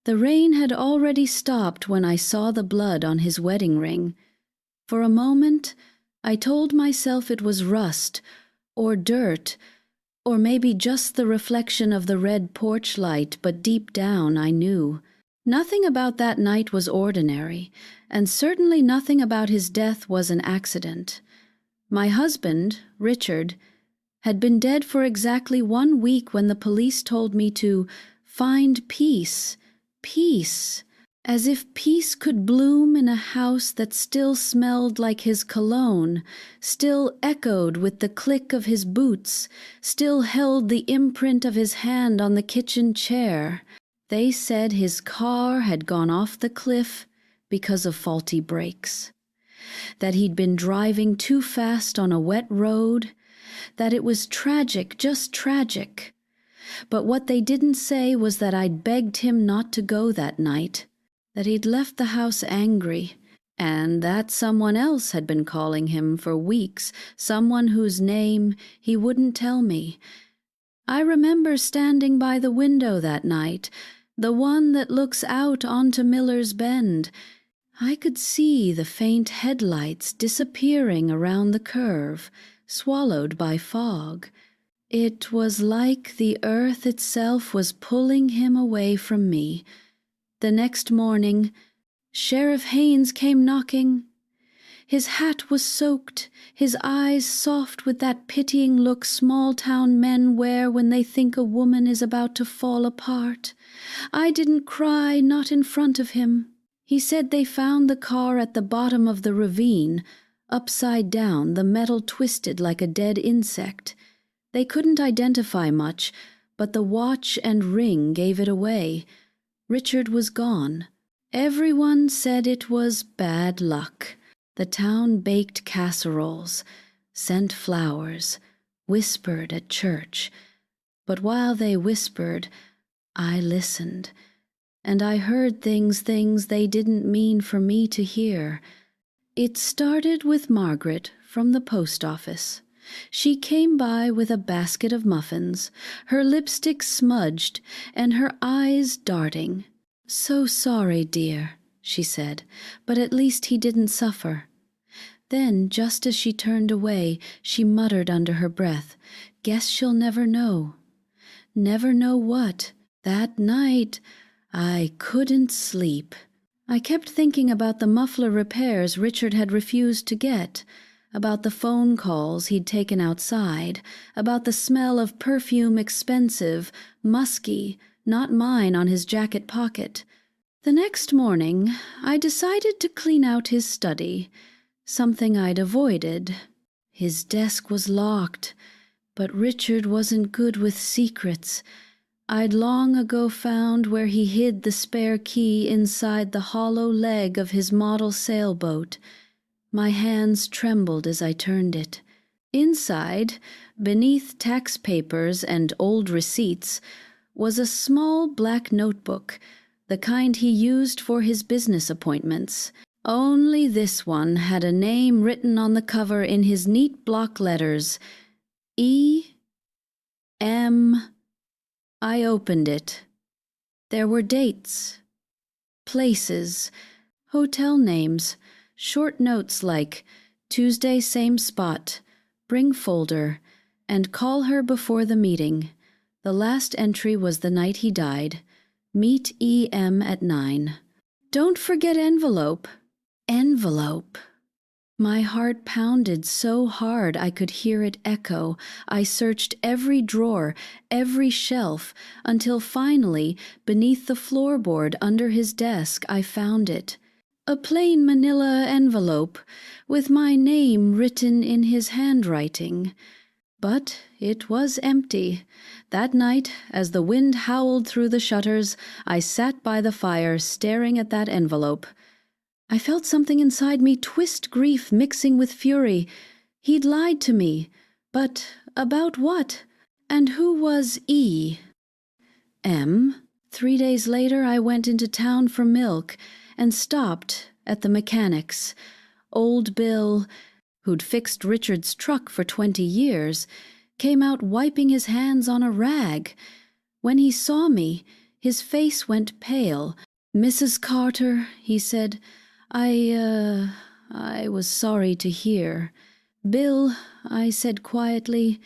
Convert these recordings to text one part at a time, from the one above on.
The rain had already stopped when I saw the blood on his wedding ring. For a moment, I told myself it was rust, or dirt, or maybe just the reflection of the red porch light, but deep down I knew. Nothing about that night was ordinary, and certainly nothing about his death was an accident. My husband, Richard, had been dead for exactly 1 week when the police told me to find peace, peace, as if peace could bloom in a house that still smelled like his cologne, still echoed with the click of his boots, still held the imprint of his hand on the kitchen chair. They said his car had gone off the cliff because of faulty brakes, that he'd been driving too fast on a wet road, that it was tragic, just tragic. But what they didn't say was that I'd begged him not to go that night, that he'd left the house angry, and that someone else had been calling him for weeks, someone whose name he wouldn't tell me. I remember standing by the window that night, the one that looks out onto Miller's Bend. I could see the faint headlights disappearing around the curve, swallowed by fog. It was like the earth itself was pulling him away from me. The next morning, Sheriff Haynes came knocking. His hat was soaked, his eyes soft with that pitying look small-town men wear when they think a woman is about to fall apart. I didn't cry, not in front of him. He said they found the car at the bottom of the ravine, upside down, the metal twisted like a dead insect. They couldn't identify much, but the watch and ring gave it away. Richard was gone. Everyone said it was bad luck. The town baked casseroles, sent flowers, whispered at church. But while they whispered, I listened, and I heard things they didn't mean for me to hear. It started with Margaret from the post office. She came by with a basket of muffins, her lipstick smudged and her eyes darting. "So sorry, dear," she said, "but at least he didn't suffer." Then, just as she turned away, she muttered under her breath, "Guess she'll never know." Never know what? That night, I couldn't sleep. I kept thinking about the muffler repairs Richard had refused to get, about the phone calls he'd taken outside, about the smell of perfume expensive, musky, not mine on his jacket pocket. The next morning, I decided to clean out his study, something I'd avoided. His desk was locked, but Richard wasn't good with secrets. I'd long ago found where he hid the spare key inside the hollow leg of his model sailboat. My hands trembled as I turned it. Inside, beneath tax papers and old receipts, was a small black notebook, the kind he used for his business appointments. Only this one had a name written on the cover in his neat block letters, E.M. I opened it. There were dates, places, hotel names, short notes like Tuesday same spot, bring folder, and call her before the meeting. The last entry was the night he died. Meet E.M. at 9. Don't forget envelope. Envelope. My heart pounded so hard I could hear it echo. I searched every drawer, every shelf, until finally, beneath the floorboard under his desk, I found it. A plain manila envelope, with my name written in his handwriting. But it was empty. That night, as the wind howled through the shutters, I sat by the fire staring at that envelope. I felt something inside me twist grief mixing with fury. He'd lied to me. But about what? And who was E? M? 3 days later I went into town for milk and stopped at the mechanic's. Old Bill, who'd fixed Richard's truck for 20 years, came out wiping his hands on a rag. When he saw me, His face went pale. "Mrs. Carter," he said, I was sorry to hear." "Bill," I said quietly,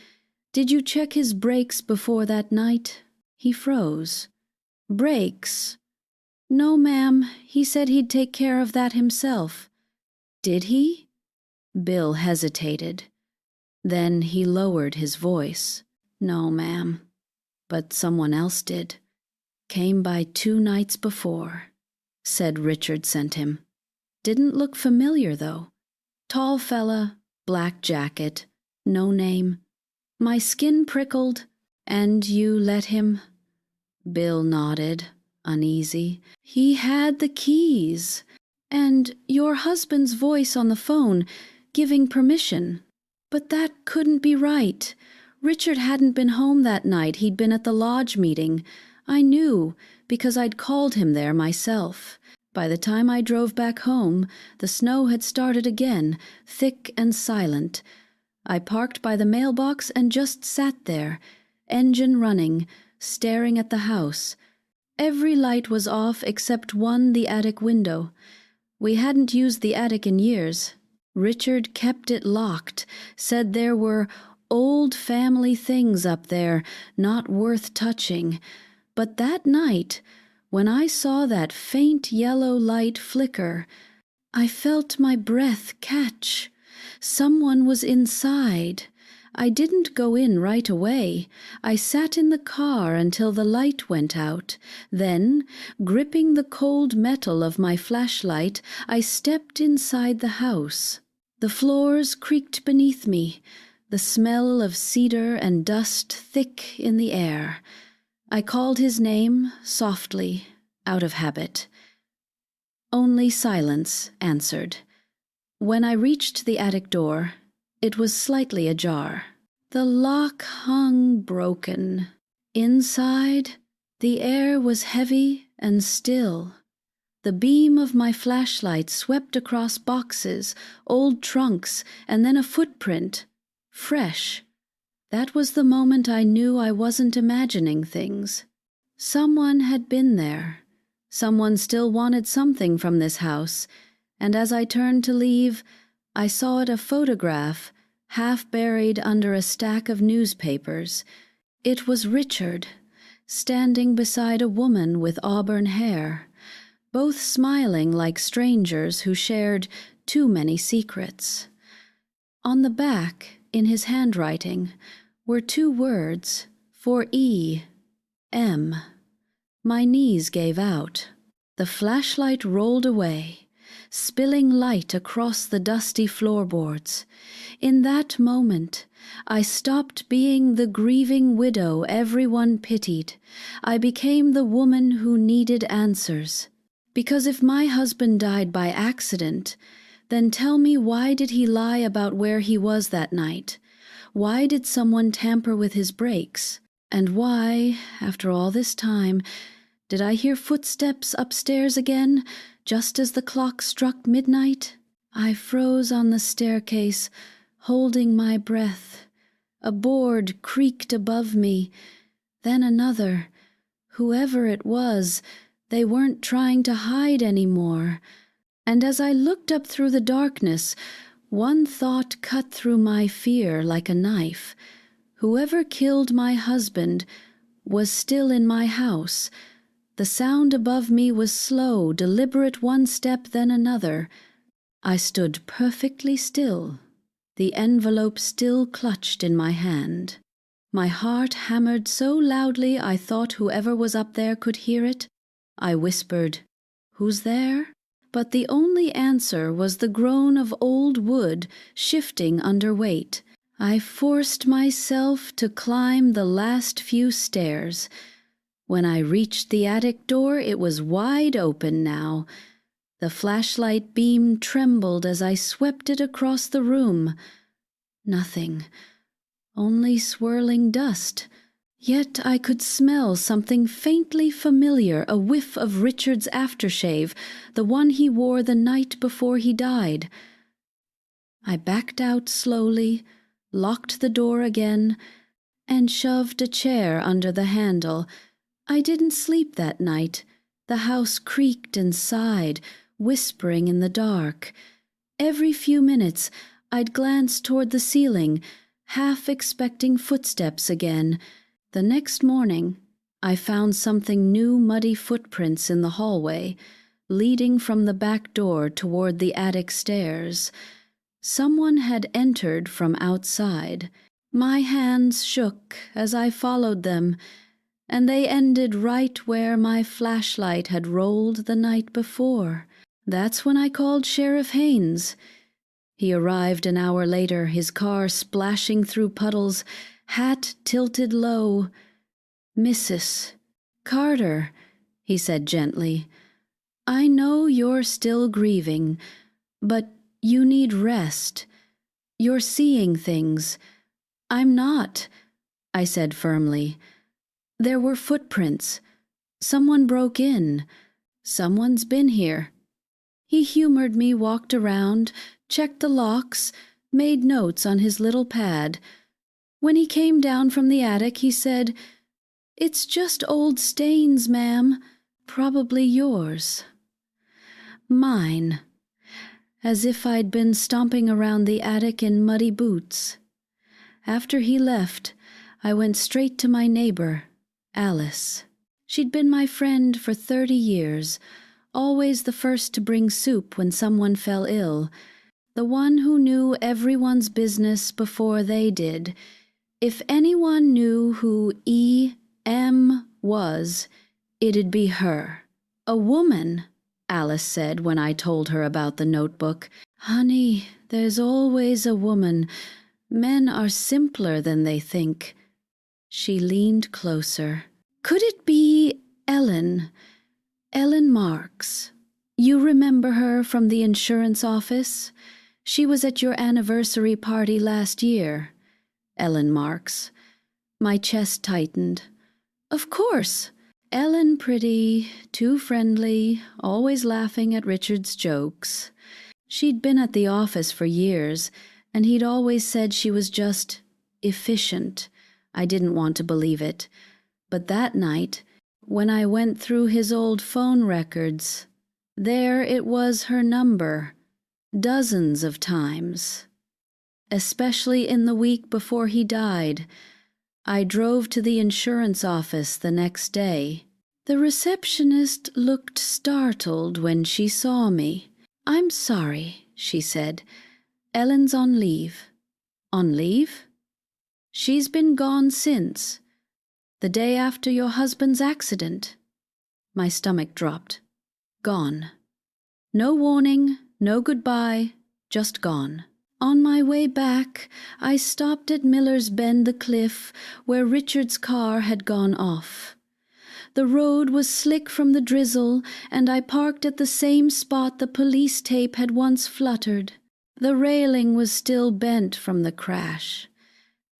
"did you check his brakes before that night?" He froze. "Brakes?" "No, ma'am. He said he'd take care of that himself." "Did he?" Bill hesitated. Then he lowered his voice. "No, ma'am. But someone else did. Came by 2 nights before. Said Richard sent him. Didn't look familiar, though. Tall fella, black jacket, no name. My skin prickled. And you let him?" Bill nodded, uneasy. "He had the keys. And your husband's voice on the phone, giving permission. But that couldn't be right. Richard hadn't been home that night. He'd been at the lodge meeting. I knew, because I'd called him there myself. By the time I drove back home, the snow had started again, thick and silent. I parked by the mailbox and just sat there, engine running, staring at the house. Every light was off except one, the attic window. We hadn't used the attic in years. Richard kept it locked, said there were old family things up there, not worth touching. But that night, when I saw that faint yellow light flicker, I felt my breath catch. Someone was inside. I didn't go in right away. I sat in the car until the light went out. Then, gripping the cold metal of my flashlight, I stepped inside the house. The floors creaked beneath me, the smell of cedar and dust thick in the air. I called his name softly, out of habit. Only silence answered. When I reached the attic door, it was slightly ajar. The lock hung broken. Inside, the air was heavy and still. The beam of my flashlight swept across boxes, old trunks, and then a footprint. Fresh. That was the moment I knew I wasn't imagining things. Someone had been there. Someone still wanted something from this house, and as I turned to leave, I saw it a photograph, half buried under a stack of newspapers. It was Richard, standing beside a woman with auburn hair, both smiling like strangers who shared too many secrets. On the back, in his handwriting, were 2 words, for E.M. My knees gave out. The flashlight rolled away, spilling light across the dusty floorboards. In that moment, I stopped being the grieving widow everyone pitied. I became the woman who needed answers. Because if my husband died by accident, then tell me, why did he lie about where he was that night? Why did someone tamper with his brakes? And why, after all this time, did I hear footsteps upstairs again, just as the clock struck midnight? I froze on the staircase, holding my breath. A board creaked above me, then another. Whoever it was, they weren't trying to hide anymore. And as I looked up through the darkness, one thought cut through my fear like a knife. Whoever killed my husband was still in my house. The sound above me was slow, deliberate, one step, then another. I stood perfectly still, the envelope still clutched in my hand. My heart hammered so loudly I thought whoever was up there could hear it. I whispered, "Who's there?" But the only answer was the groan of old wood shifting under weight. I forced myself to climb the last few stairs. When I reached the attic door, it was wide open now. The flashlight beam trembled as I swept it across the room. Nothing, only swirling dust. Yet I could smell something faintly familiar, a whiff of Richard's aftershave, the one he wore the night before he died. I backed out slowly, locked the door again, and shoved a chair under the handle. I didn't sleep that night. The house creaked and sighed, whispering in the dark. Every few minutes I'd glance toward the ceiling, half expecting footsteps again. The next morning, I found something new muddy footprints in the hallway, leading from the back door toward the attic stairs. Someone had entered from outside. My hands shook as I followed them, and they ended right where my flashlight had rolled the night before. That's when I called Sheriff Haynes. He arrived an hour later, his car splashing through puddles, hat tilted low. "Mrs. Carter," he said gently, "I know you're still grieving, but you need rest. You're seeing things. I'm not," I said firmly. "There were footprints. Someone broke in. Someone's been here." He humored me, walked around, checked the locks, made notes on his little pad. When he came down from the attic, he said, "It's just old stains, ma'am. Probably yours." Mine. As if I'd been stomping around the attic in muddy boots. After he left, I went straight to my neighbor, Alice. She'd been my friend for 30 years, always the first to bring soup when someone fell ill, the one who knew everyone's business before they did. If anyone knew who E.M. was, it'd be her. "A woman," Alice said when I told her about the notebook. "Honey, there's always a woman. Men are simpler than they think." She leaned closer. "Could it be Ellen? Ellen Marks. You remember her from the insurance office? She was at your anniversary party last year." Ellen Marks. My chest tightened. "Of course. Ellen pretty, too friendly, always laughing at Richard's jokes." She'd been at the office for years, and he'd always said she was just efficient. I didn't want to believe it. But that night, when I went through his old phone records, there it was her number, dozens of times. Especially in the week before he died. I drove to the insurance office the next day. The receptionist looked startled when she saw me. "I'm sorry," she said. "Ellen's on leave." "On leave?" "She's been gone since. The day after your husband's accident." My stomach dropped. Gone. No warning, no goodbye, just gone. On my way back, I stopped at Miller's Bend the Cliff, where Richard's car had gone off. The road was slick from the drizzle, and I parked at the same spot the police tape had once fluttered. The railing was still bent from the crash.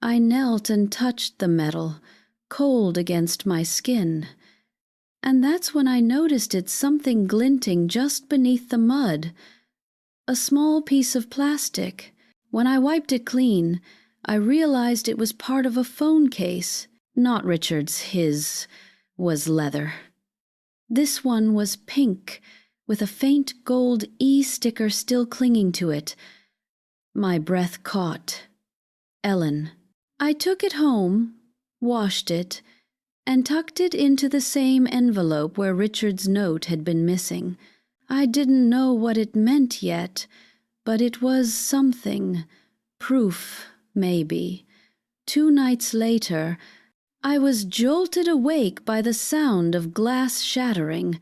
I knelt and touched the metal, cold against my skin. And that's when I noticed it, something glinting just beneath the mud. A small piece of plastic. When I wiped it clean, I realized it was part of a phone case. Not Richard's, his was leather. This one was pink, with a faint gold E sticker still clinging to it. My breath caught. Ellen. I took it home, washed it, and tucked it into the same envelope where Richard's note had been missing. I didn't know what it meant yet, but it was something. Proof, maybe. 2 nights later, I was jolted awake by the sound of glass shattering.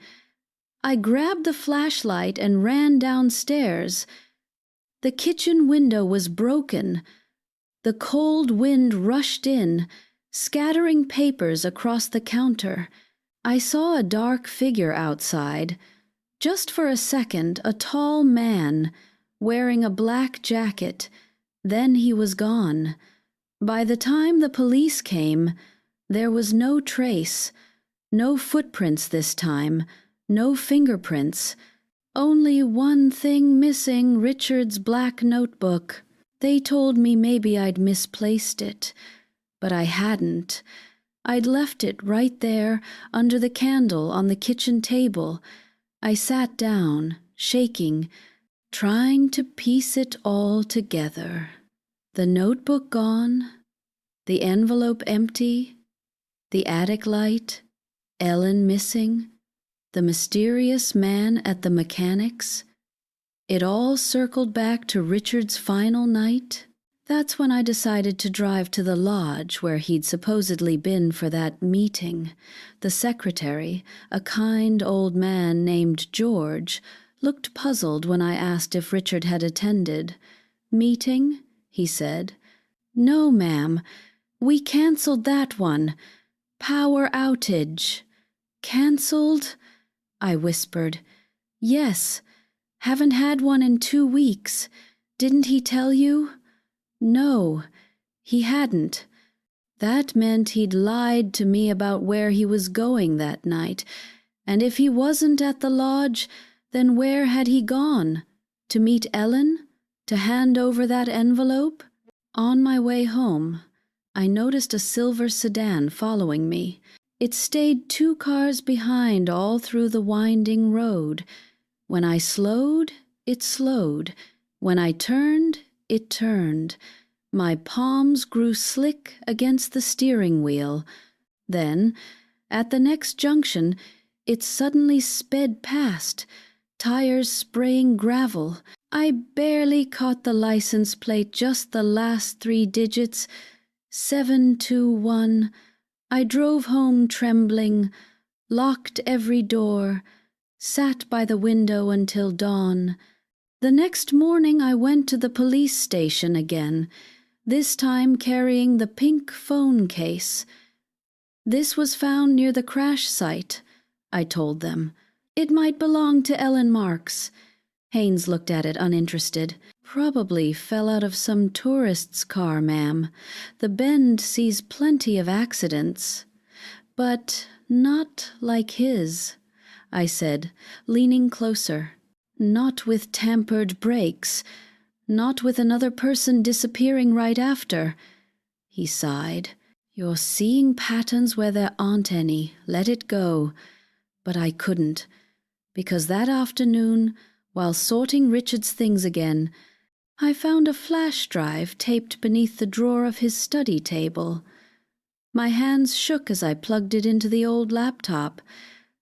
I grabbed the flashlight and ran downstairs. The kitchen window was broken. The cold wind rushed in, scattering papers across the counter. I saw a dark figure outside. Just for a second, a tall man, wearing a black jacket. Then he was gone. By the time the police came, there was no trace, no footprints this time, no fingerprints. Only one thing missing, Richard's black notebook. They told me maybe I'd misplaced it, but I hadn't. I'd left it right there under the candle on the kitchen table. I sat down, shaking, trying to piece it all together. The notebook gone, the envelope empty, the attic light, Ellen missing, the mysterious man at the mechanics. It all circled back to Richard's final night. That's when I decided to drive to the lodge where he'd supposedly been for that meeting. The secretary, a kind old man named George, looked puzzled when I asked if Richard had attended. "Meeting?" he said. "No, ma'am. We canceled that one. Power outage." "Cancelled?" I whispered. "Yes. Haven't had one in 2 weeks. Didn't he tell you?" "No, he hadn't." That meant he'd lied to me about where he was going that night, and if he wasn't at the lodge, then where had he gone? To meet Ellen? To hand over that envelope? On my way home, I noticed a silver sedan following me. It stayed 2 cars behind all through the winding road. When I slowed, it slowed. When I turned, it turned. My palms grew slick against the steering wheel. Then, at the next junction, it suddenly sped past, tires spraying gravel. I barely caught the license plate, just the last 3 digits, 721. I drove home trembling, locked every door, sat by the window until dawn. The next morning I went to the police station again, this time carrying the pink phone case. "This was found near the crash site," I told them. "It might belong to Ellen Marks." Haynes looked at it uninterested. "Probably fell out of some tourist's car, ma'am. The Bend sees plenty of accidents." "But not like his," I said, leaning closer. "Not with tampered brakes. Not with another person disappearing right after." He sighed. "You're seeing patterns where there aren't any. Let it go." But I couldn't, because that afternoon, while sorting Richard's things again, I found a flash drive taped beneath the drawer of his study table. My hands shook as I plugged it into the old laptop.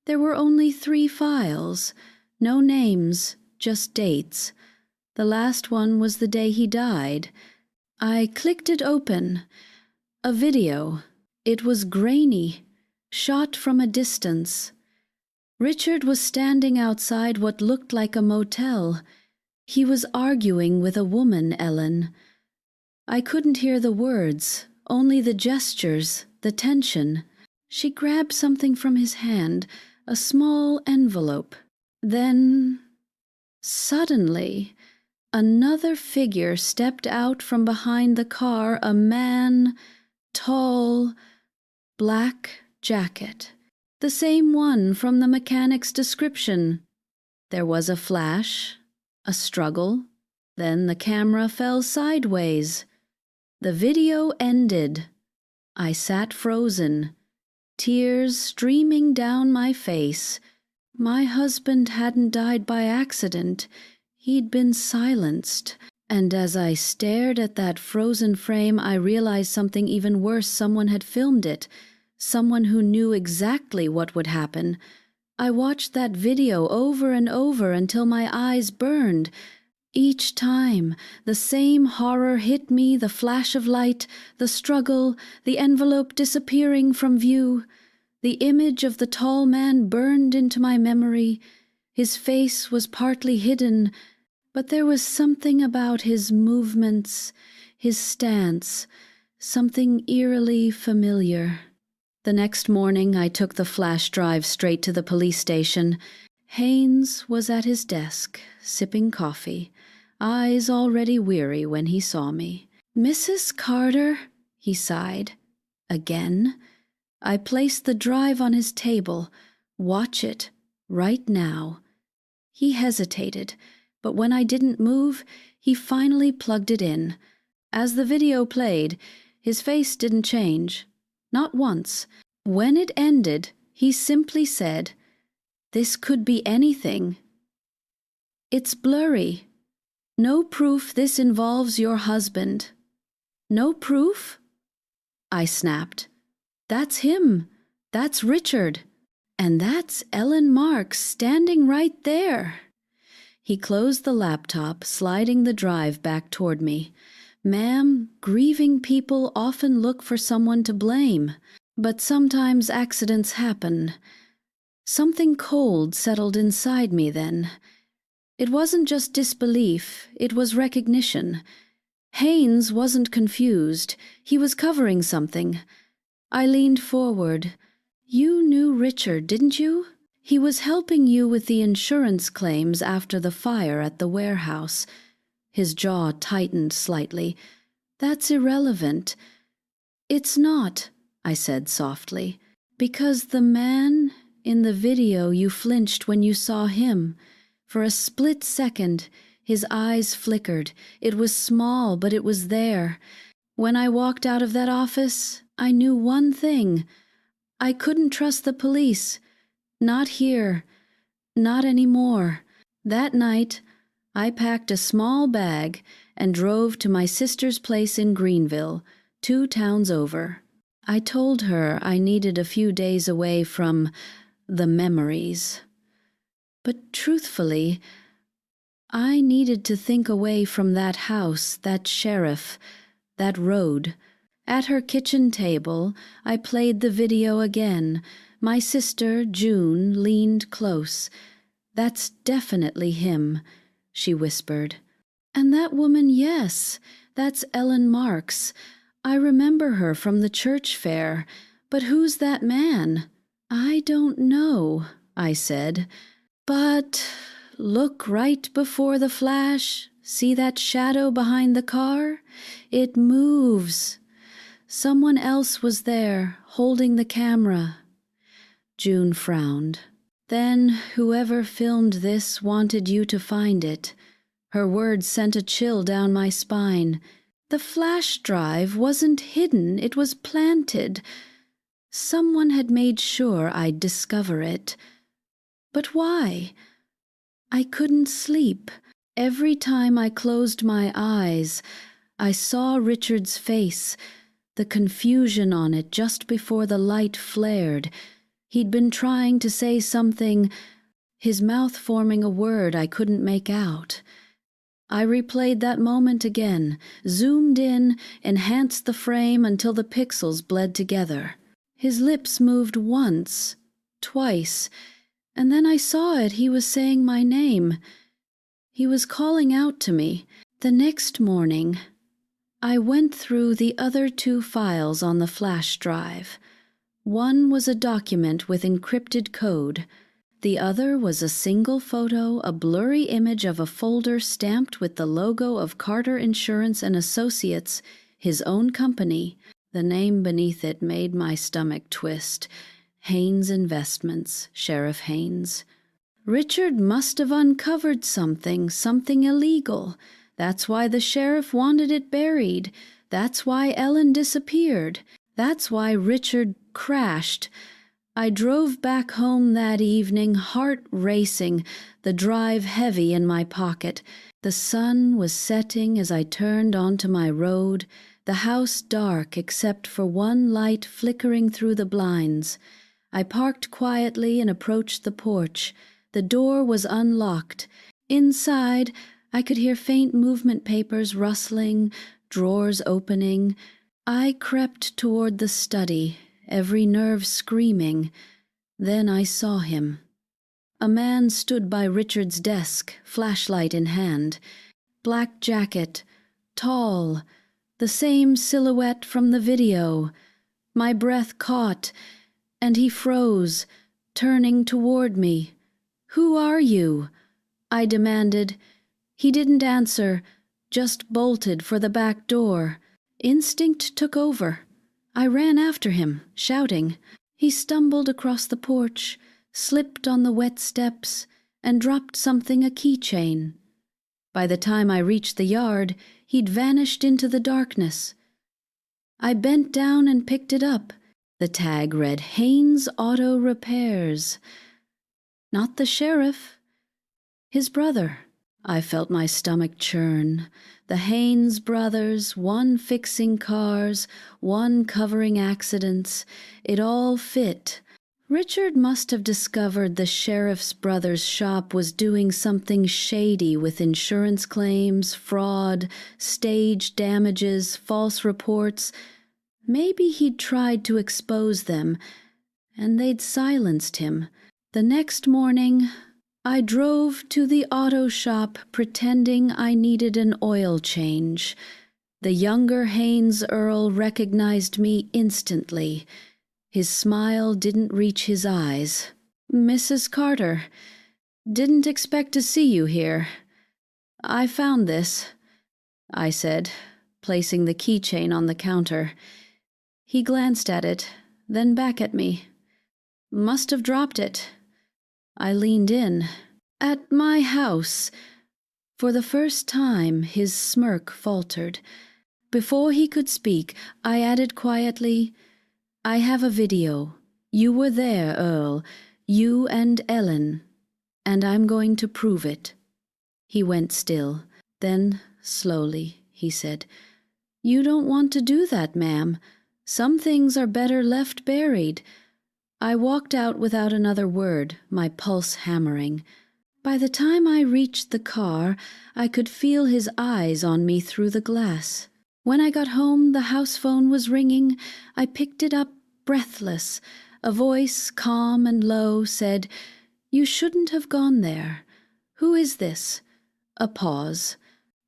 There were only 3 files, no names, just dates. The last one was the day he died. I clicked it open. A video. It was grainy, shot from a distance. Richard was standing outside what looked like a motel. He was arguing with a woman, Ellen. I couldn't hear the words, only the gestures, the tension. She grabbed something from his hand, a small envelope. Then, suddenly, another figure stepped out from behind the car, a man, tall, black jacket. The same one from the mechanic's description. There was a flash, a struggle, then the camera fell sideways. The video ended. I sat frozen, tears streaming down my face. My husband hadn't died by accident. He'd been silenced. And as I stared at that frozen frame, I realized something even worse. Someone had filmed it. Someone who knew exactly what would happen. I watched that video over and over until my eyes burned. Each time, the same horror hit me, the flash of light, the struggle, the envelope disappearing from view. The image of the tall man burned into my memory. His face was partly hidden, but there was something about his movements, his stance, something eerily familiar. The next morning I took the flash drive straight to the police station. Haynes was at his desk, sipping coffee, eyes already weary when he saw me. "Mrs. Carter," he sighed. "Again?" I placed the drive on his table. "Watch it, right now." He hesitated, but when I didn't move, he finally plugged it in. As the video played, his face didn't change. Not once. When it ended, he simply said, "This could be anything. It's blurry. No proof this involves your husband." "No proof?" I snapped. "That's him. That's Richard. And that's Ellen Marks standing right there." He closed the laptop, sliding the drive back toward me. "Ma'am, grieving people often look for someone to blame, but sometimes accidents happen." Something cold settled inside me then. It wasn't just disbelief, it was recognition. Haynes wasn't confused. He was covering something. I leaned forward. "You knew Richard, didn't you? He was helping you with the insurance claims after the fire at the warehouse." His jaw tightened slightly. "That's irrelevant." "It's not," I said softly, "because the man in the video, you flinched when you saw him. For a split second, his eyes flickered. It was small, but it was there. When I walked out of that office, I knew one thing. I couldn't trust the police. Not here. Not anymore." That night, I packed a small bag and drove to my sister's place in Greenville, 2 towns over. I told her I needed a few days away from the memories. But truthfully, I needed to think away from that house, that sheriff, that road. At her kitchen table, I played the video again. My sister, June, leaned close. "That's definitely him," she whispered. "And that woman, yes, that's Ellen Marks. I remember her from the church fair. But who's that man?" "I don't know," I said. "But look right before the flash. See that shadow behind the car? It moves. Someone else was there, holding the camera." June frowned. "Then whoever filmed this wanted you to find it." Her words sent a chill down my spine. "The flash drive wasn't hidden, it was planted. Someone had made sure I'd discover it. But why? I couldn't sleep. Every time I closed my eyes, I saw Richard's face, the confusion on it just before the light flared. He'd been trying to say something, his mouth forming a word I couldn't make out. I replayed that moment again, zoomed in, enhanced the frame until the pixels bled together. His lips moved once, twice, and then I saw it. He was saying my name. He was calling out to me. The next morning, I went through the other 2 files on the flash drive. One was a document with encrypted code. The other was a single photo, a blurry image of a folder stamped with the logo of Carter Insurance and Associates, his own company. The name beneath it made my stomach twist. Haynes Investments, Sheriff Haynes. Richard must have uncovered something illegal. That's why the sheriff wanted it buried. That's why Ellen disappeared. That's why Richard crashed. I drove back home that evening, heart racing, the drive heavy in my pocket. The sun was setting as I turned onto my road, the house dark except for one light flickering through the blinds. I parked quietly and approached the porch. The door was unlocked. Inside, I could hear faint movement papers rustling, drawers opening. I crept toward the study, every nerve screaming. Then I saw him. A man stood by Richard's desk, flashlight in hand. Black jacket, tall, the same silhouette from the video. My breath caught, and he froze, turning toward me. "Who are you?" I demanded. He didn't answer, just bolted for the back door. Instinct took over. I ran after him, shouting. He stumbled across the porch, slipped on the wet steps, and dropped something, a keychain. By the time I reached the yard, he'd vanished into the darkness. I bent down and picked it up. The tag read Haynes Auto Repairs. Not the sheriff. His brother. I felt my stomach churn. The Haynes brothers, one fixing cars, one covering accidents. It all fit. Richard must have discovered the sheriff's brother's shop was doing something shady with insurance claims, fraud, stage damages, false reports. Maybe he'd tried to expose them, and they'd silenced him. The next morning, I drove to the auto shop pretending I needed an oil change. The younger Haynes Earl recognized me instantly. His smile didn't reach his eyes. "Mrs. Carter, didn't expect to see you here. I found this," I said, placing the keychain on the counter. He glanced at it, then back at me. "Must have dropped it." I leaned in. "At my house." For the first time, his smirk faltered. Before he could speak, I added quietly, "I have a video. You were there, Earl. You and Ellen. And I'm going to prove it." He went still. Then, slowly, he said, "You don't want to do that, ma'am. Some things are better left buried." I walked out without another word, my pulse hammering. By the time I reached the car, I could feel his eyes on me through the glass. When I got home, the house phone was ringing. I picked it up, breathless. A voice, calm and low, said, "You shouldn't have gone there. Who is this?" A pause.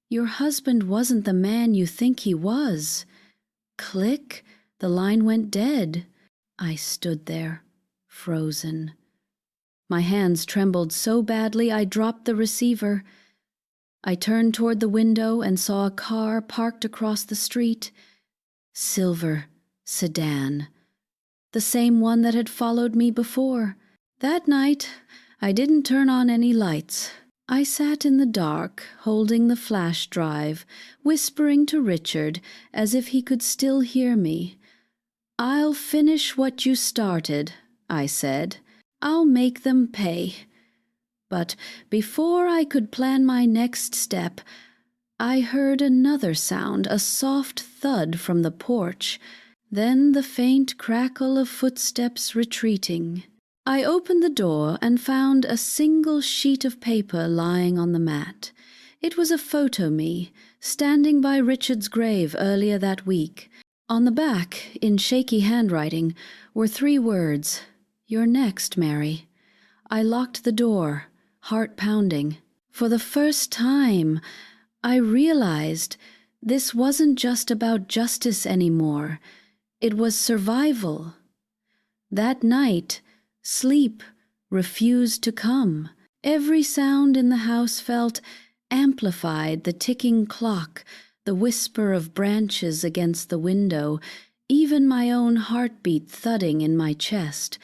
"Your husband wasn't the man you think he was." Click. The line went dead. I stood there, frozen. My hands trembled so badly I dropped the receiver. I turned toward the window and saw a car parked across the street. Silver sedan. The same one that had followed me before. That night, I didn't turn on any lights. I sat in the dark, holding the flash drive, whispering to Richard as if he could still hear me. "I'll finish what you started," I said. "I'll make them pay." But before I could plan my next step, I heard another sound, a soft thud from the porch, then the faint crackle of footsteps retreating. I opened the door and found a single sheet of paper lying on the mat. It was a photo-me, standing by Richard's grave earlier that week. On the back, in shaky handwriting, were 3 words, "You're next, Mary." I locked the door, heart pounding. For the first time, I realized this wasn't just about justice anymore. It was survival. That night, sleep refused to come. Every sound in the house felt amplified, the ticking clock, the whisper of branches against the window, even my own heartbeat thudding in my chest.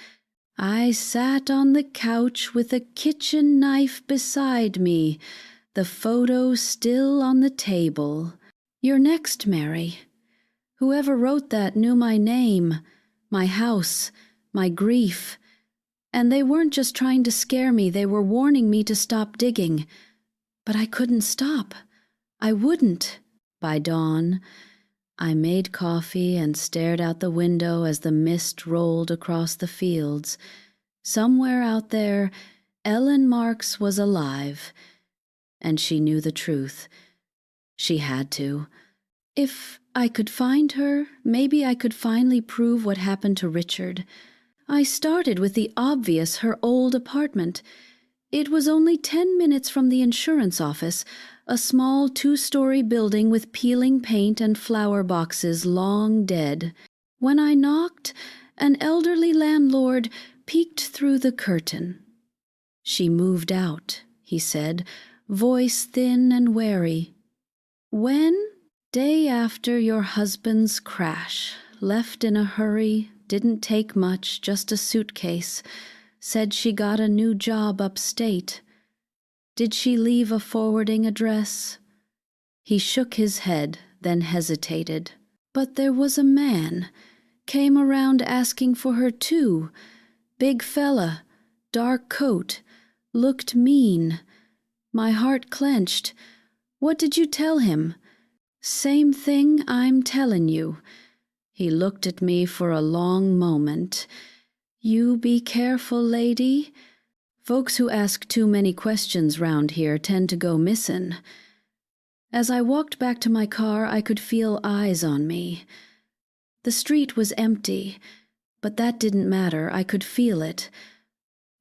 I sat on the couch with a kitchen knife beside me, the photo still on the table. "You're next, Mary." Whoever wrote that knew my name, my house, my grief. And they weren't just trying to scare me, they were warning me to stop digging. But I couldn't stop. I wouldn't. By dawn, I made coffee and stared out the window as the mist rolled across the fields. Somewhere out there, Ellen Marks was alive, and she knew the truth. She had to. If I could find her, maybe I could finally prove what happened to Richard. I started with the obvious, her old apartment. It was only 10 minutes from the insurance office, a small 2-story building with peeling paint and flower boxes long dead. When I knocked, an elderly landlord peeked through the curtain. "She moved out," he said, voice thin and wary. "When?" "Day after your husband's crash. Left in a hurry, didn't take much, just a suitcase. Said she got a new job upstate." "Did she leave a forwarding address?" He shook his head, then hesitated. "But there was a man. Came around asking for her too. Big fella, dark coat, looked mean. My heart clenched. What did you tell him? Same thing I'm tellin' you. He looked at me for a long moment. You be careful, lady. Folks who ask too many questions round here tend to go missin'. As I walked back to my car, I could feel eyes on me. The street was empty, but that didn't matter. I could feel it.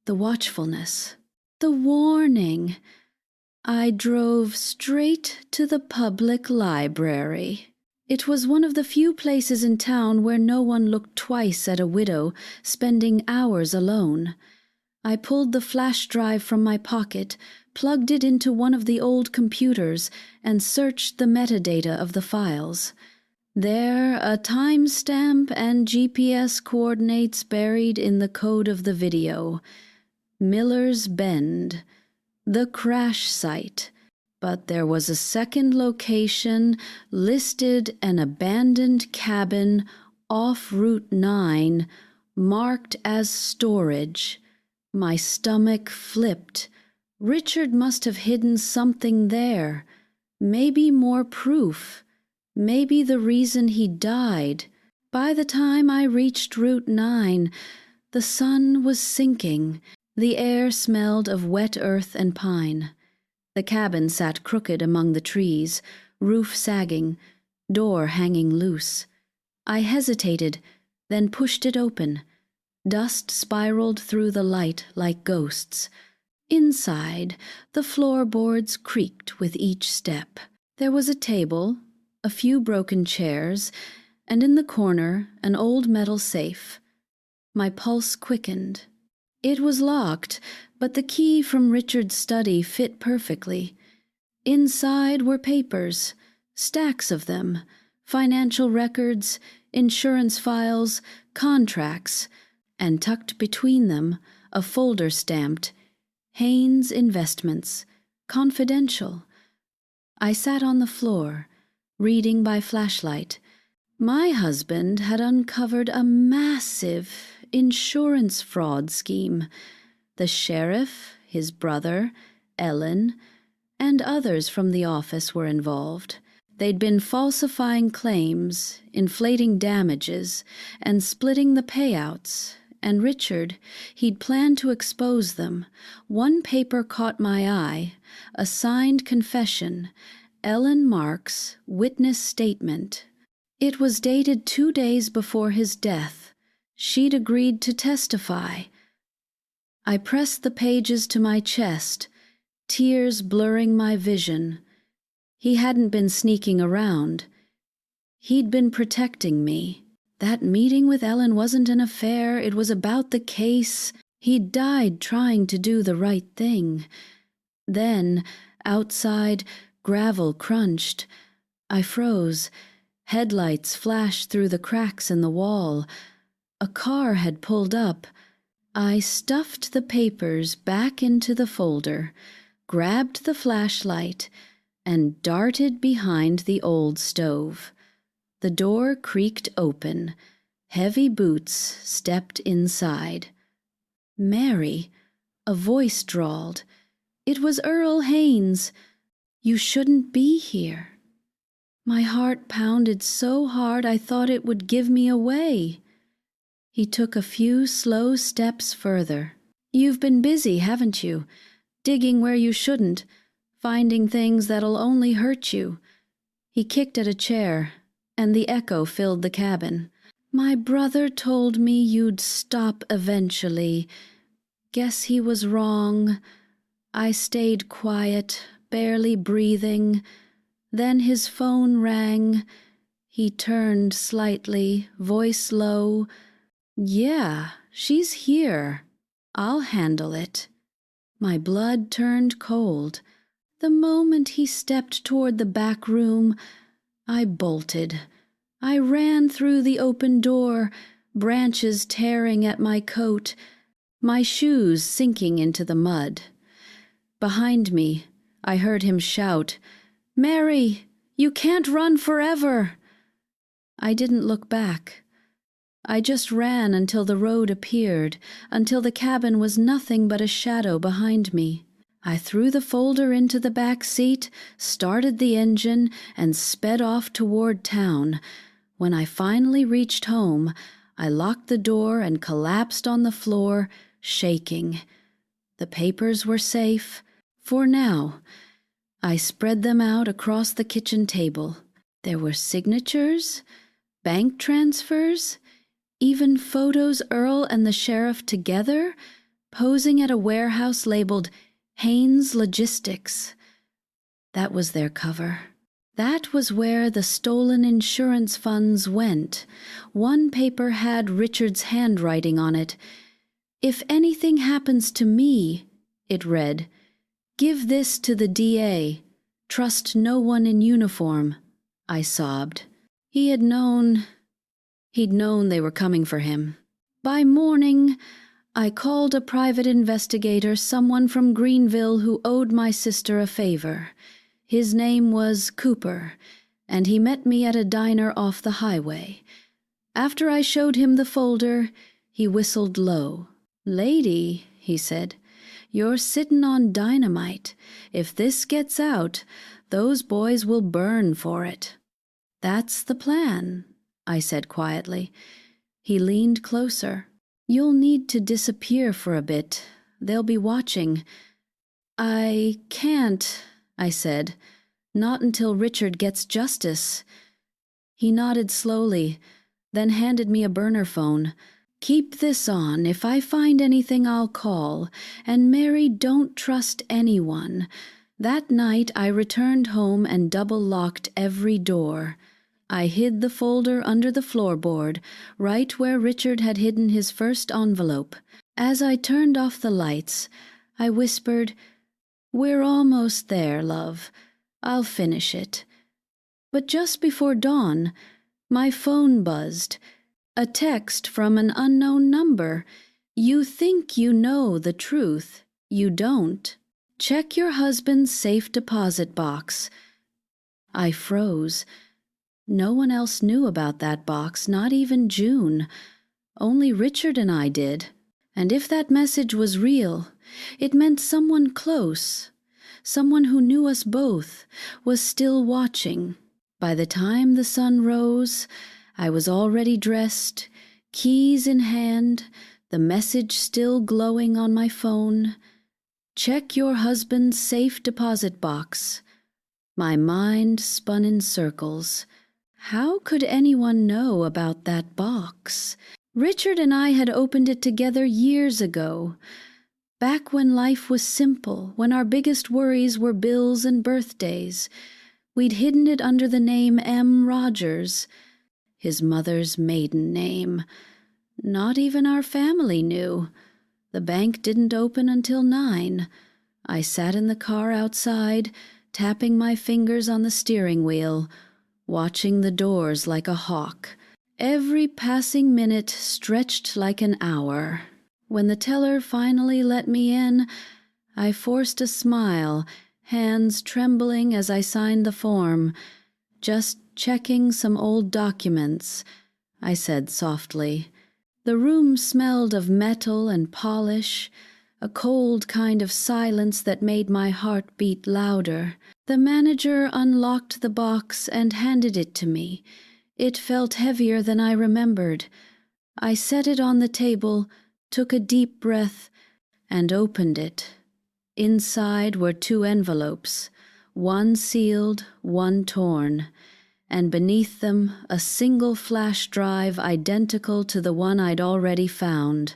The watchfulness. The warning. I drove straight to the public library. It was one of the few places in town where no one looked twice at a widow spending hours alone. I pulled the flash drive from my pocket, plugged it into one of the old computers, and searched the metadata of the files. There, a timestamp and GPS coordinates buried in the code of the video. Miller's Bend, the crash site. But there was a second location listed, an abandoned cabin off Route 9, marked as storage. My stomach flipped. Richard must have hidden something there. Maybe more proof. Maybe the reason he died. By the time I reached Route 9, the sun was sinking. The air smelled of wet earth and pine. The cabin sat crooked among the trees, roof sagging, door hanging loose. I hesitated, then pushed it open. Dust spiraled through the light like ghosts. Inside, the floorboards creaked with each step. There was a table, a few broken chairs, and in the corner an old metal safe. My pulse quickened. It was locked, but the key from Richard's study fit perfectly. Inside were papers, stacks of them, financial records, insurance files, contracts, and tucked between them a folder stamped, Haynes Investments, Confidential. I sat on the floor, reading by flashlight. My husband had uncovered a massive insurance fraud scheme. The sheriff, his brother, Ellen, and others from the office were involved. They'd been falsifying claims, inflating damages, and splitting the payouts. And Richard, he'd planned to expose them. One paper caught my eye, a signed confession, Ellen Marks' witness statement. It was dated 2 days before his death. She'd agreed to testify. I pressed the pages to my chest, tears blurring my vision. He hadn't been sneaking around. He'd been protecting me. That meeting with Ellen wasn't an affair, it was about the case. He'd died trying to do the right thing. Then, outside, gravel crunched. I froze. Headlights flashed through the cracks in the wall. A car had pulled up. I stuffed the papers back into the folder, grabbed the flashlight, and darted behind the old stove. The door creaked open. Heavy boots stepped inside. Mary, a voice drawled. It was Earl Haynes. You shouldn't be here. My heart pounded so hard I thought it would give me away. He took a few slow steps further. You've been busy, haven't you? Digging where you shouldn't, finding things that'll only hurt you. He kicked at a chair, and the echo filled the cabin. My brother told me you'd stop eventually. Guess he was wrong. I stayed quiet, barely breathing. Then his phone rang. He turned slightly, voice low. Yeah, she's here. I'll handle it. My blood turned cold. The moment he stepped toward the back room, I bolted. I ran through the open door, branches tearing at my coat, my shoes sinking into the mud. Behind me, I heard him shout, "Mary, you can't run forever!" I didn't look back. I just ran until the road appeared, until the cabin was nothing but a shadow behind me. I threw the folder into the back seat, started the engine, and sped off toward town. When I finally reached home, I locked the door and collapsed on the floor, shaking. The papers were safe, for now. I spread them out across the kitchen table. There were signatures, bank transfers, even photos Earl and the sheriff together, posing at a warehouse labeled Haynes Logistics. That was their cover. That was where the stolen insurance funds went. One paper had Richard's handwriting on it. "If anything happens to me," it read, "give this to the DA. Trust no one in uniform." I sobbed. He'd known they were coming for him. By morning, I called a private investigator, someone from Greenville who owed my sister a favor. His name was Cooper, and he met me at a diner off the highway. After I showed him the folder, he whistled low. "Lady," he said, "you're sittin' on dynamite. If this gets out, those boys will burn for it." "That's the plan," I said quietly. He leaned closer. "You'll need to disappear for a bit. They'll be watching." "I can't," I said. "Not until Richard gets justice." He nodded slowly, then handed me a burner phone. "Keep this on. If I find anything, I'll call. And Mary, don't trust anyone." That night I returned home and double-locked every door. I hid the folder under the floorboard, right where Richard had hidden his first envelope. As I turned off the lights, I whispered, "We're almost there, love. I'll finish it." But just before dawn, my phone buzzed. A text from an unknown number. "You think you know the truth. You don't. Check your husband's safe deposit box." I froze. No one else knew about that box, not even June. Only Richard and I did. And if that message was real, it meant someone close, someone who knew us both, was still watching. By the time the sun rose, I was already dressed, keys in hand, the message still glowing on my phone. "Check your husband's safe deposit box." My mind spun in circles. How could anyone know about that box? Richard and I had opened it together years ago, back when life was simple, when our biggest worries were bills and birthdays. We'd hidden it under the name M. Rogers, his mother's maiden name. Not even our family knew. The bank didn't open until 9. I sat in the car outside, tapping my fingers on the steering wheel, watching the doors like a hawk. Every passing minute stretched like an hour. When the teller finally let me in, I forced a smile, hands trembling as I signed the form. "Just checking some old documents," I said softly. The room smelled of metal and polish, a cold kind of silence that made my heart beat louder. The manager unlocked the box and handed it to me. It felt heavier than I remembered. I set it on the table, took a deep breath, and opened it. Inside were 2 envelopes, one sealed, one torn, and beneath them a single flash drive identical to the one I'd already found.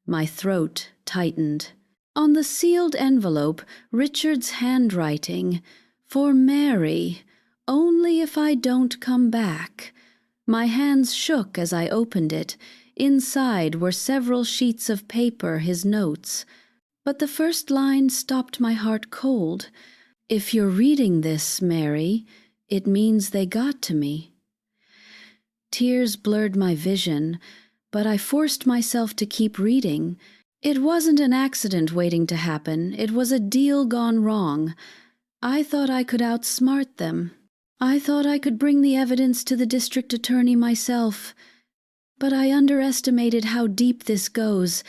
My throat tightened. On the sealed envelope, Richard's handwriting, "For Mary, only if I don't come back." My hands shook as I opened it. Inside were several sheets of paper, his notes. But the first line stopped my heart cold. "If you're reading this, Mary, it means they got to me." Tears blurred my vision, but I forced myself to keep reading. It wasn't an accident waiting to happen. It was a deal gone wrong. I thought I could outsmart them. I thought I could bring the evidence to the district attorney myself. But I underestimated how deep this goes.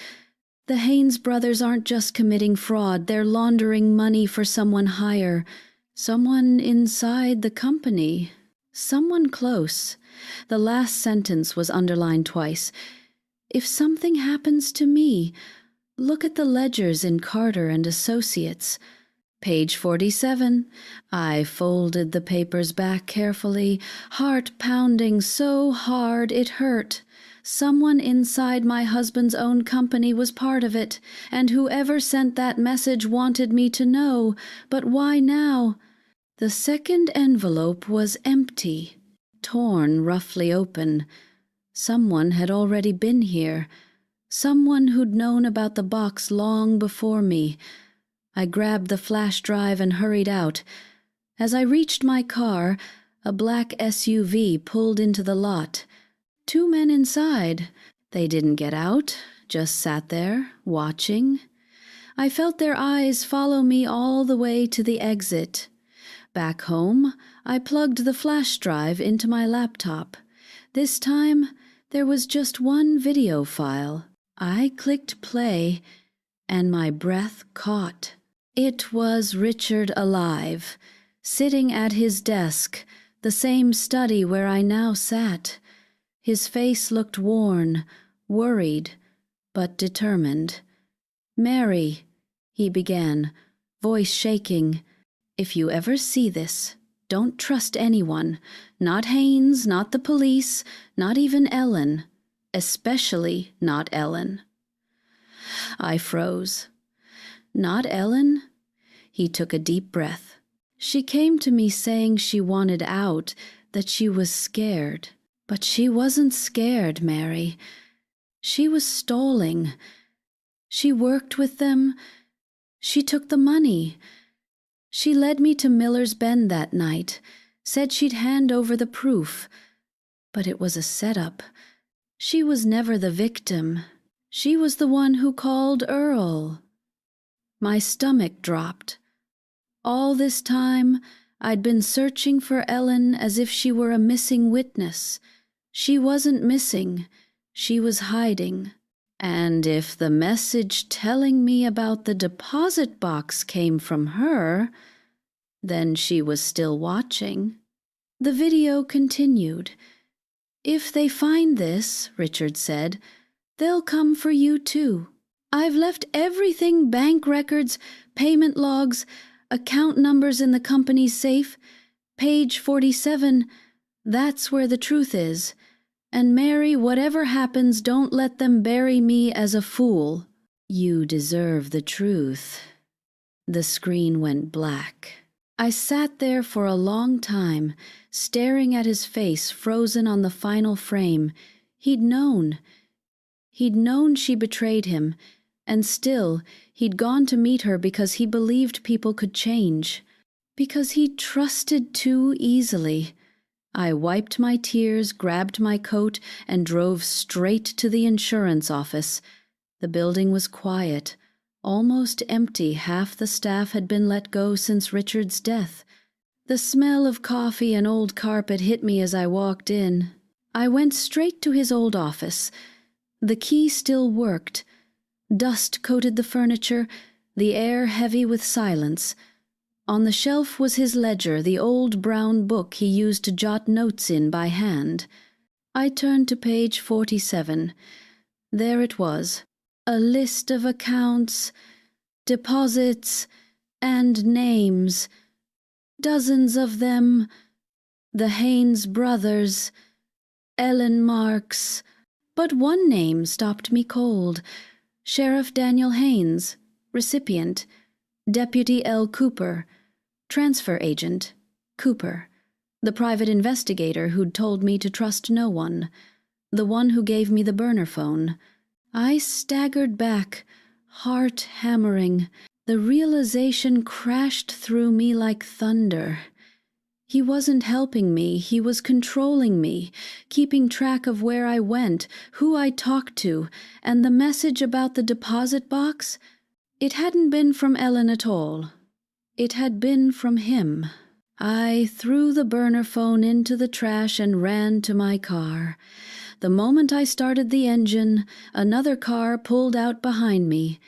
The Haynes brothers aren't just committing fraud, they're laundering money for someone higher, someone inside the company, someone close. The last sentence was underlined twice. If something happens to me, look at the ledgers in Carter and Associates. Page 47. I folded the papers back carefully, heart pounding so hard it hurt. Someone inside my husband's own company was part of it, and whoever sent that message wanted me to know. But why now? The second envelope was empty, torn roughly open. Someone had already been here. Someone who'd known about the box long before me. I grabbed the flash drive and hurried out. As I reached my car, a black SUV pulled into the lot. 2 men inside. They didn't get out, just sat there, watching. I felt their eyes follow me all the way to the exit. Back home, I plugged the flash drive into my laptop. This time, there was just one video file. I clicked play, and my breath caught. It was Richard alive, sitting at his desk, the same study where I now sat. His face looked worn, worried, but determined. "Mary," he began, voice shaking, "if you ever see this, don't trust anyone, not Haynes, not the police, not even Ellen, especially not Ellen." I froze. "Not Ellen?" He took a deep breath. "She came to me saying she wanted out, that she was scared. But she wasn't scared, Mary. She was stalling. She worked with them. She took the money. She led me to Miller's Bend that night, said she'd hand over the proof. But it was a setup. She was never the victim. She was the one who called Earl." My stomach dropped. All this time, I'd been searching for Ellen as if she were a missing witness. She wasn't missing. She was hiding. And if the message telling me about the deposit box came from her, then she was still watching. The video continued. "If they find this," Richard said, "they'll come for you too. I've left everything, bank records, payment logs, account numbers in the company's safe. Page 47, that's where the truth is. And Mary, whatever happens, don't let them bury me as a fool. You deserve the truth." The screen went black. I sat there for a long time, staring at his face frozen on the final frame. He'd known. He'd known she betrayed him, and still, he'd gone to meet her because he believed people could change. Because he trusted too easily. I wiped my tears, grabbed my coat, and drove straight to the insurance office. The building was quiet, almost empty. Half the staff had been let go since Richard's death. The smell of coffee and old carpet hit me as I walked in. I went straight to his old office. The key still worked. Dust coated the furniture, the air heavy with silence. On the shelf was his ledger, the old brown book he used to jot notes in by hand. I turned to page 47. There it was, a list of accounts, deposits, and names. Dozens of them. The Haynes brothers, Ellen Marks. But one name stopped me cold. Sheriff Daniel Haynes, recipient. Deputy L. Cooper, transfer agent, Cooper, the private investigator who'd told me to trust no one, the one who gave me the burner phone. I staggered back, heart hammering. The realization crashed through me like thunder. He wasn't helping me, he was controlling me, keeping track of where I went, who I talked to, and the message about the deposit box. It hadn't been from Ellen at all. It had been from him. I threw the burner phone into the trash and ran to my car. The moment I started the engine, another car pulled out behind me.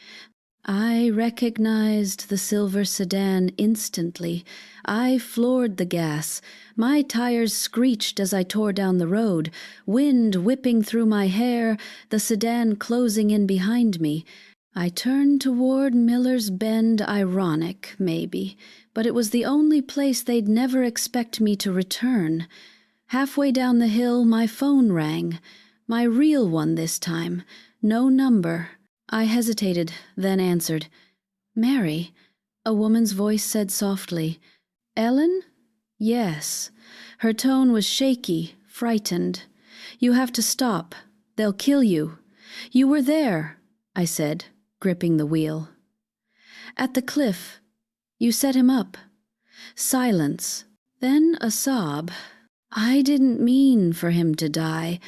I recognized the silver sedan instantly. I floored the gas. My tires screeched as I tore down the road, wind whipping through my hair, the sedan closing in behind me. I turned toward Miller's Bend, ironic, maybe, but it was the only place they'd never expect me to return. Halfway down the hill, my phone rang. My real one this time. No number. I hesitated, then answered. "Mary," a woman's voice said softly. "Ellen?" "Yes." Her tone was shaky, frightened. "You have to stop. They'll kill you." "You were there," I said, gripping the wheel. "At the cliff. You set him up." Silence. Then a sob. "I didn't mean for him to die.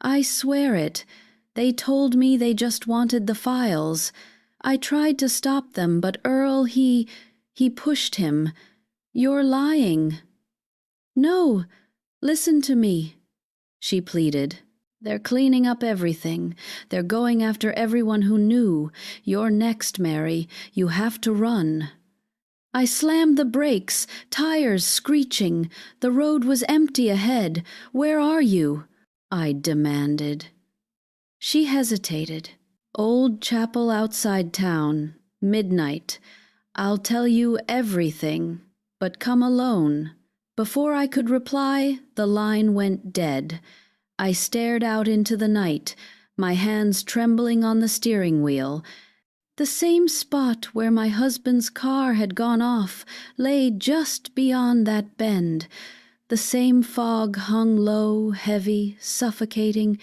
I swear it. They told me they just wanted the files. I tried to stop them, but Earl, he pushed him. You're lying." "No, listen to me," she pleaded. "They're cleaning up everything. They're going after everyone who knew. You're next, Mary. You have to run." I slammed the brakes, tires screeching. The road was empty ahead. "Where are you?" I demanded. She hesitated. "Old chapel outside town. Midnight. I'll tell you everything, but come alone." Before I could reply, the line went dead. I stared out into the night, my hands trembling on the steering wheel. The same spot where my husband's car had gone off lay just beyond that bend. The same fog hung low, heavy, suffocating,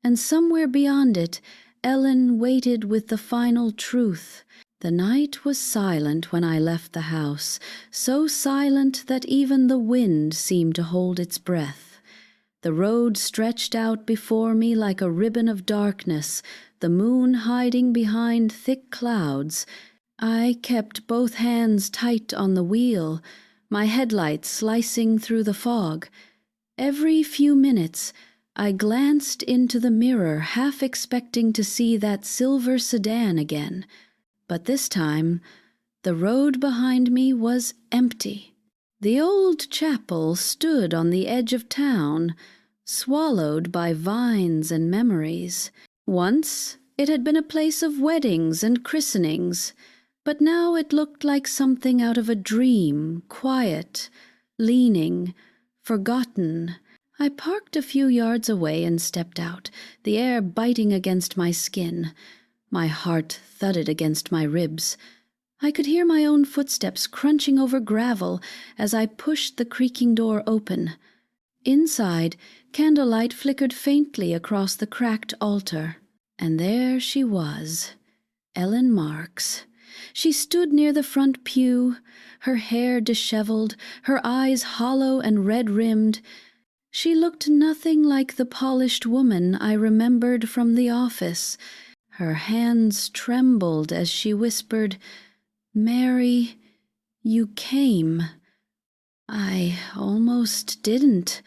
and somewhere beyond it, Ellen waited with the final truth. The night was silent when I left the house, so silent that even the wind seemed to hold its breath. The road stretched out before me like a ribbon of darkness, the moon hiding behind thick clouds. I kept both hands tight on the wheel, my headlights slicing through the fog. Every few minutes, I glanced into the mirror, half expecting to see that silver sedan again. But this time, the road behind me was empty. The old chapel stood on the edge of town, swallowed by vines and memories. Once, it had been a place of weddings and christenings, but now it looked like something out of a dream, quiet, leaning, forgotten. I parked a few yards away and stepped out, the air biting against my skin. My heart thudded against my ribs. I could hear my own footsteps crunching over gravel as I pushed the creaking door open. Inside, candlelight flickered faintly across the cracked altar. And there she was, Ellen Marks. She stood near the front pew, her hair disheveled, her eyes hollow and red-rimmed. She looked nothing like the polished woman I remembered from the office. Her hands trembled as she whispered, "Mary, you came." I almost didn't.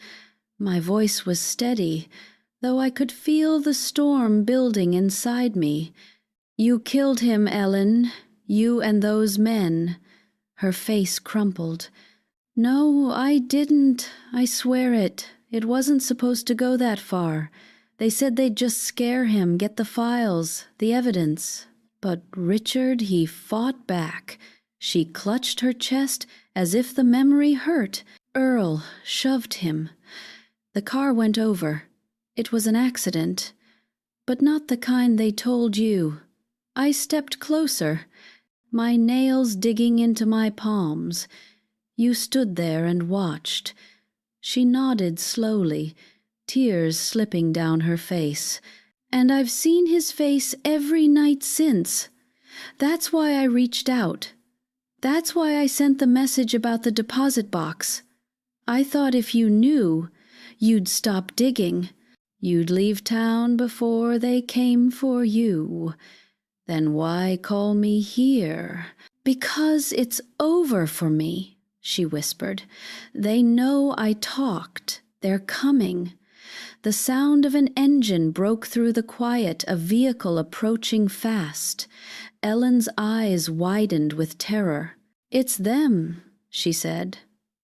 My voice was steady, though I could feel the storm building inside me. "You killed him, Ellen. You and those men." Her face crumpled. "No, I didn't. I swear it. It wasn't supposed to go that far. They said they'd just scare him, get the files, the evidence." But Richard, he fought back. She clutched her chest as if the memory hurt. Earl shoved him. The car went over. It was an accident, but not the kind they told you. I stepped closer, my nails digging into my palms. You stood there and watched. She nodded slowly, tears slipping down her face. "And I've seen his face every night since. That's why I reached out. That's why I sent the message about the deposit box. I thought if you knew, you'd stop digging. You'd leave town before they came for you. Then why call me here?" "Because it's over for me," she whispered. "They know I talked. They're coming. The sound of an engine broke through the quiet, a vehicle approaching fast. Ellen's eyes widened with terror. "It's them," she said.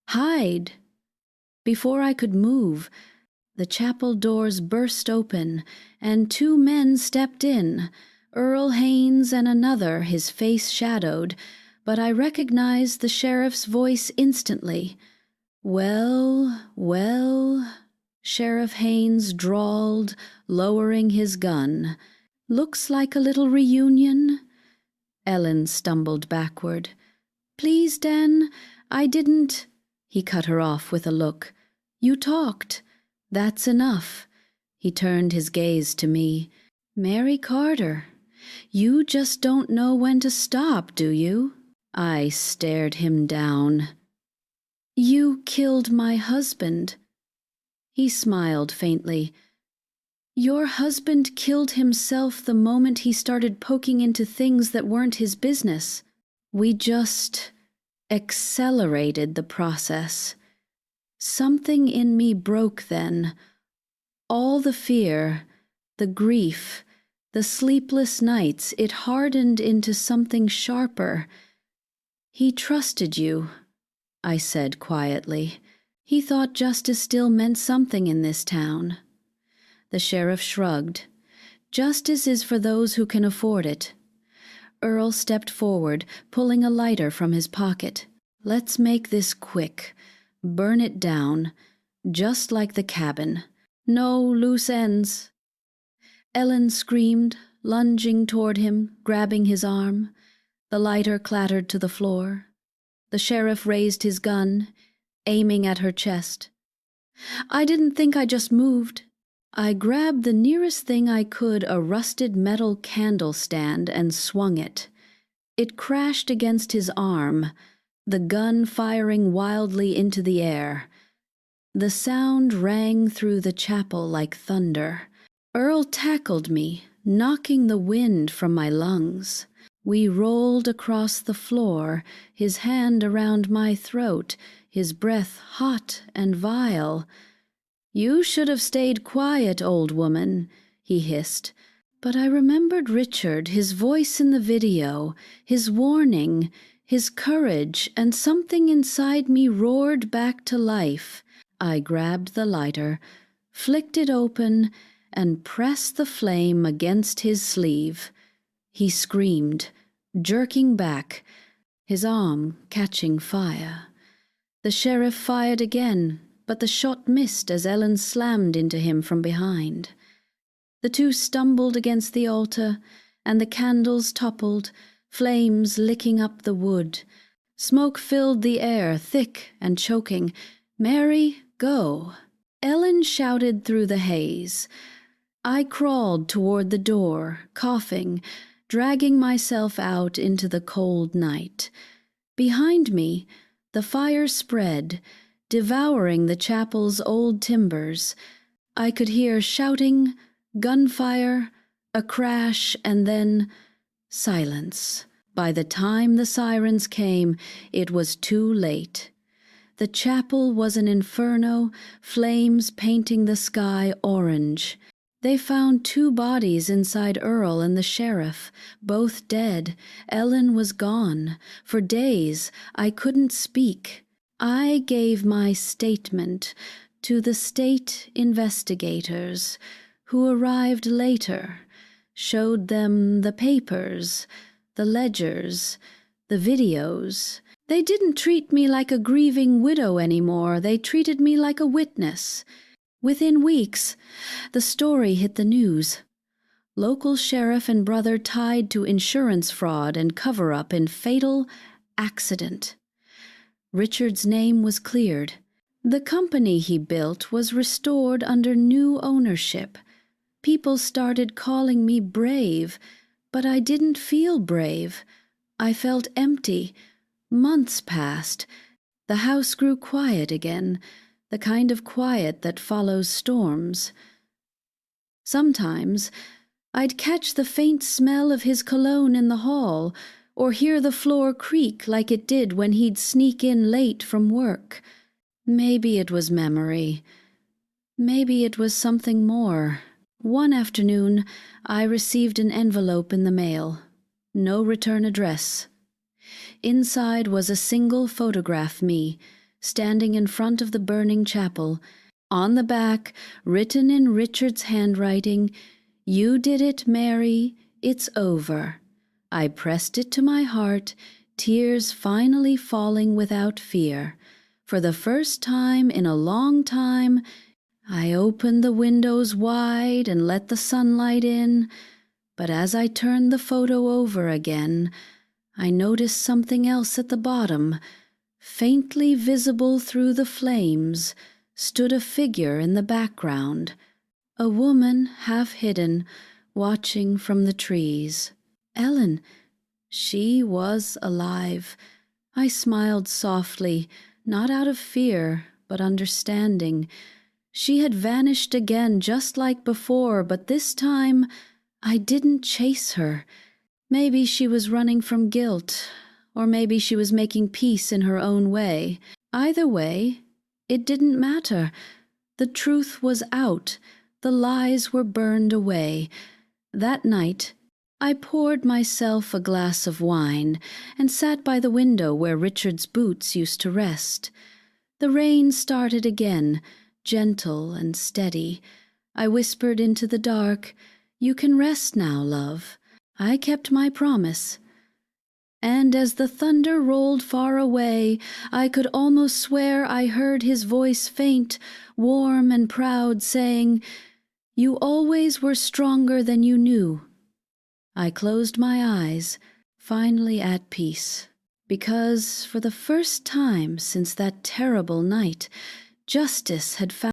"Hide." Before I could move, the chapel doors burst open, and two men stepped in, Earl Haynes and another, his face shadowed, but I recognized the sheriff's voice instantly. "Well, well," Sheriff Haynes drawled, lowering his gun. "Looks like a little reunion." Ellen stumbled backward. "Please, Dan, I didn't—" He cut her off with a look. "You talked. That's enough." He turned his gaze to me. "Mary Carter, you just don't know when to stop, do you?" I stared him down. "You killed my husband." He smiled faintly. "Your husband killed himself the moment he started poking into things that weren't his business. We just accelerated the process. Something in me broke then. All the fear, the grief, the sleepless nights, it hardened into something sharper. He trusted you," I said quietly. "He thought justice still meant something in this town." The sheriff shrugged. "Justice is for those who can afford it." Earl stepped forward, pulling a lighter from his pocket. "Let's make this quick. Burn it down, just like the cabin. No loose ends." Ellen screamed, lunging toward him, grabbing his arm. The lighter clattered to the floor. The sheriff raised his gun, aiming at her chest. "I didn't think, I just moved." I grabbed the nearest thing I could, a rusted metal candle stand, and swung it. It crashed against his arm, the gun firing wildly into the air. The sound rang through the chapel like thunder. Earl tackled me, knocking the wind from my lungs. We rolled across the floor, his hand around my throat, his breath hot and vile. "You should have stayed quiet, old woman," he hissed. But I remembered Richard, his voice in the video, his warning, his courage, and something inside me roared back to life. I grabbed the lighter, flicked it open, and pressed the flame against his sleeve. He screamed, jerking back, his arm catching fire. The sheriff fired again, but the shot missed as Ellen slammed into him from behind. The two stumbled against the altar, and the candles toppled, flames licking up the wood. Smoke filled the air, thick and choking. "Mary, go." Ellen shouted through the haze. I crawled toward the door, coughing, dragging myself out into the cold night. Behind me, the fire spread, devouring the chapel's old timbers. I could hear shouting, gunfire, a crash, and then silence. By the time the sirens came, it was too late. The chapel was an inferno, flames painting the sky orange. They found two bodies inside Earl and the sheriff, both dead. Ellen was gone. For days I couldn't speak. I gave my statement to the state investigators, who arrived later, showed them the papers, the ledgers, the videos. They didn't treat me like a grieving widow anymore. They treated me like a witness. Within weeks, the story hit the news. Local sheriff and brother tied to insurance fraud and cover-up in fatal accident. Richard's name was cleared. The company he built was restored under new ownership. People started calling me brave, but I didn't feel brave. I felt empty. Months passed. The house grew quiet again, the kind of quiet that follows storms. Sometimes I'd catch the faint smell of his cologne in the hall, or hear the floor creak like it did when he'd sneak in late from work. Maybe it was memory. Maybe it was something more. One afternoon, I received an envelope in the mail. No return address. Inside was a single photograph me, standing in front of the burning chapel. On the back, written in Richard's handwriting, "You did it, Mary. It's over." I pressed it to my heart, tears finally falling without fear. For the first time in a long time, I opened the windows wide and let the sunlight in, but as I turned the photo over again, I noticed something else at the bottom. Faintly visible through the flames stood a figure in the background, a woman half hidden, watching from the trees. Ellen, she was alive. I smiled softly, not out of fear, but understanding. She had vanished again just like before, but this time I didn't chase her. Maybe she was running from guilt, or maybe she was making peace in her own way. Either way, it didn't matter. The truth was out. The lies were burned away. That night, I poured myself a glass of wine and sat by the window where Richard's boots used to rest. The rain started again, gentle and steady. I whispered into the dark, "You can rest now, love. I kept my promise." And as the thunder rolled far away, I could almost swear I heard his voice faint, warm and proud, saying, "You always were stronger than you knew." I closed my eyes, finally at peace, because for the first time since that terrible night, justice had found